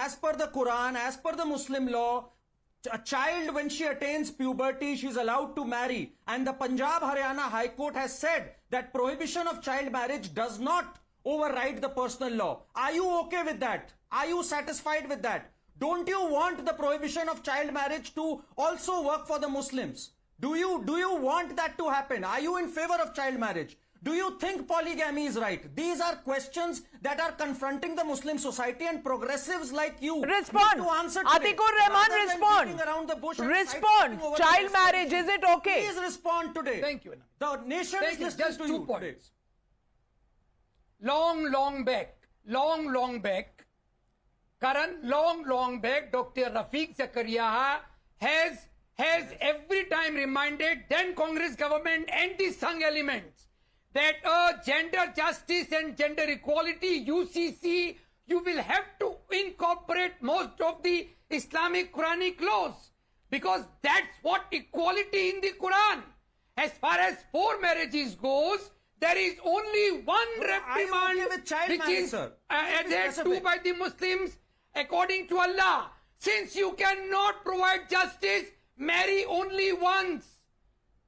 as per the Quran, as per the Muslim law, a child, when she attains puberty, she's allowed to marry. And the Punjab Haryana High Court has said that prohibition of child marriage does not override the personal law. Are you okay with that? Are you satisfied with that? Don't you want the prohibition of child marriage to also work for the Muslims? Do you want that to happen? Are you in favor of child marriage? Do you think polygamy is right? These are questions that are confronting the Muslim society, and progressives like you respond. need to answer Atikur Rahman, respond. Around the bush respond. Child marriage, is it okay? Please respond today. Thank you. The nation is listening Just to 2 you points. today. Long back, Karan, long back, Dr. Rafiq Zakaria has every time reminded then Congress government and the Sangh elements that gender justice and gender equality, UCC, you will have to incorporate most of the Islamic Quranic laws, because that's what equality in the Quran. As far as 4 marriages goes, there is only one reprimand which is adhered to by the Muslims according to Allah. Since you cannot provide justice, marry only once.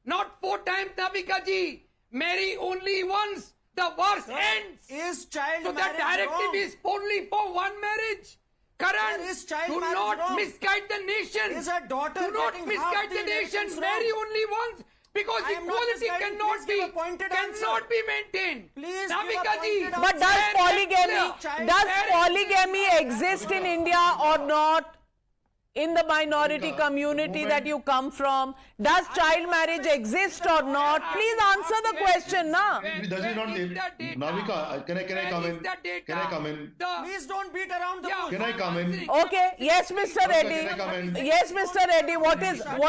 Not 4 times, Navika ji. Marry only once. The verse ends. Is child so marriage the directive wrong? is only for one marriage. Karan, Is child do marriage not wrong? misguide the nation. Is a daughter do not getting misguide half the the nation. inheritance Marry wrong? only once. Because I am not equality misguiding. cannot Please be give a pointed answer. maintained. Please give a Navika ji, pointed But does answer. polygamy exist in India or not? In the minority community that you come from, does child marriage exist or not? Please answer the question, na? Does it not? Navika, can I come in? Can I come in? Please don't beat around the bush. Can I come in? Okay, yes, Mr. Reddy. Can I come in? Yes, Mr. Reddy, what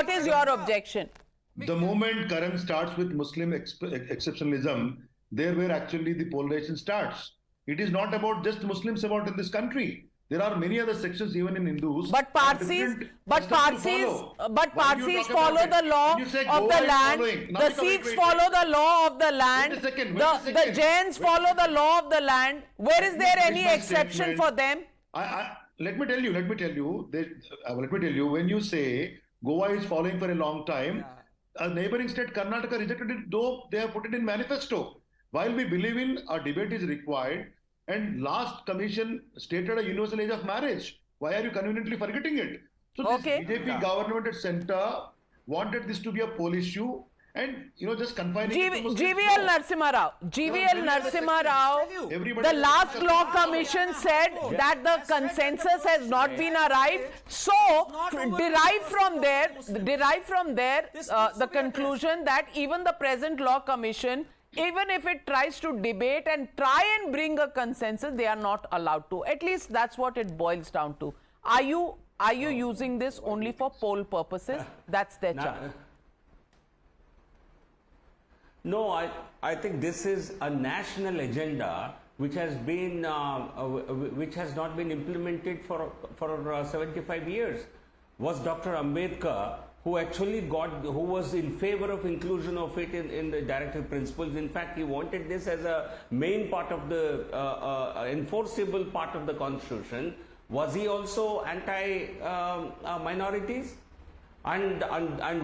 is your objection? The moment Karan starts with Muslim exceptionalism, there where actually the polarization starts. It is not about just Muslims about in this country. There are many other sections even in Hindus. But Parsis follow the law of the land. The Sikhs follow the law of the land. The Jains follow the law of the land. Where is there any exception for them? Let me tell you. When you say Goa is following for a long time, a neighboring state Karnataka rejected it, though they have put it in manifesto. While we believe in a debate is required, and last commission stated a universal age of marriage. Why are you conveniently forgetting it? So this BJP government at center wanted this to be a poll issue, and just confining it to Muslims. GVL Narasimha Rao, the last law commission said that the consensus has not been arrived. So derive from there the conclusion that even the present law commission, even if it tries to debate and try and bring a consensus, they are not allowed to. At least that's what it boils down to. Are you using this only for poll purposes? That's their charge. No, I think this is a national agenda which has been which has not been implemented for 75 years. Was Dr. Ambedkar who was in favor of inclusion of it in the directive principles. In fact, he wanted this as a main part of the enforceable part of the constitution. Was he also anti-minorities? And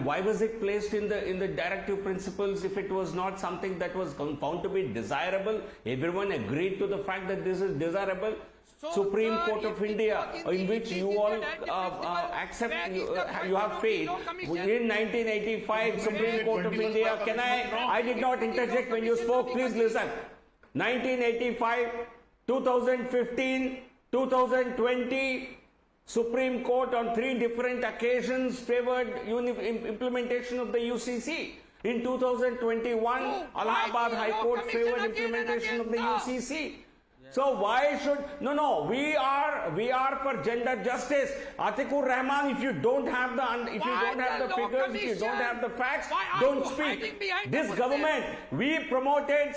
why was it placed in the directive principles if it was not something that was found to be desirable? Everyone agreed to the fact that this is desirable. Supreme Court of India, in which you all accept, you have faith. In 1985, Supreme Court of India, I did not interject when you spoke, please listen. 1985, 2015, 2020, Supreme Court on 3 different occasions favored implementation of the UCC. In 2021, Allahabad High Court favored implementation of the UCC. So why should we are for gender justice. Atikur Rahman, if you don't have the figures, if you don't have the facts, don't speak. This government, we promoted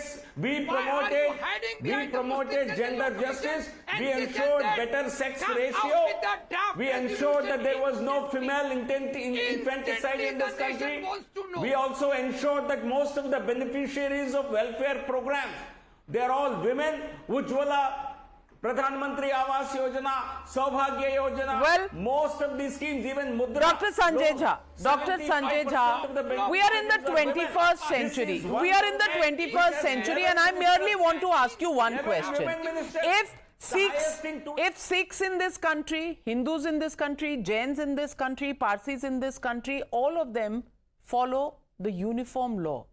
gender justice. We ensured better sex ratio. We ensured that there was no female infanticide in this country. We also ensured that most of the beneficiaries of welfare programs, they are all women. Ujjwala Pradhan Mantri Awas Yojana, Saubhagya Yojana. Well, most of these schemes, even Mudra. Dr. Sanjay Jha, we are in the 21st century. We are in the 21st century, and I merely want to ask you one question. If Sikhs in this country, Hindus in this country, Jains in this country, Parsis in this country, all of them follow the uniform law,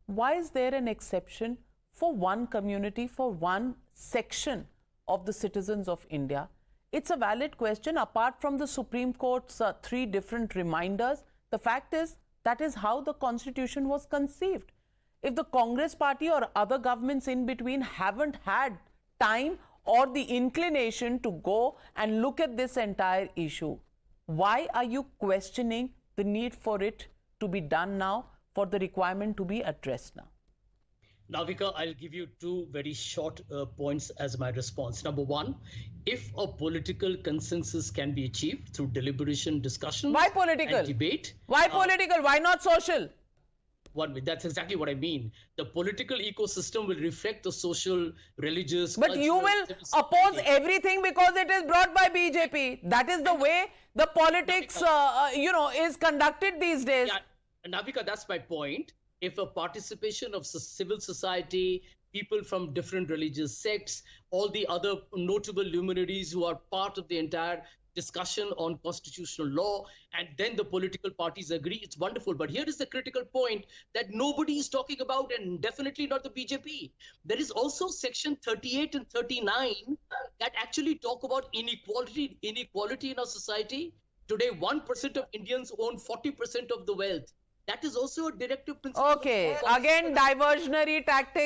why is there an exception for one community, for one section of the citizens of India? It's a valid question. Apart from the Supreme Court's 3 different reminders, the fact is that is how the Constitution was conceived. If the Congress party or other governments in between haven't had time or the inclination to go and look at this entire issue, why are you questioning the need for it to be done now, for the requirement to be addressed now? Navika, I'll give you 2 very short points as my response. Number 1, if a political consensus can be achieved through deliberation, discussion, Why political? and debate. Why political? Why not social? That's exactly what I mean. The political ecosystem will reflect the social, religious. But you will civil oppose society. everything because it is brought by BJP. That is the way the politics, is conducted these days. Yeah, Navika, that's my point. If a participation of civil society, people from different religious sects, all the other notable luminaries who are part of the entire discussion on constitutional law, and then the political parties agree, it's wonderful. But here is the critical point that nobody is talking about, and definitely not the BJP. There is also section 38 and 39 that actually talk about inequality in our society. Today, 1% of Indians own 40% of the wealth. That is also a directive principle. Okay, again diversionary tactics.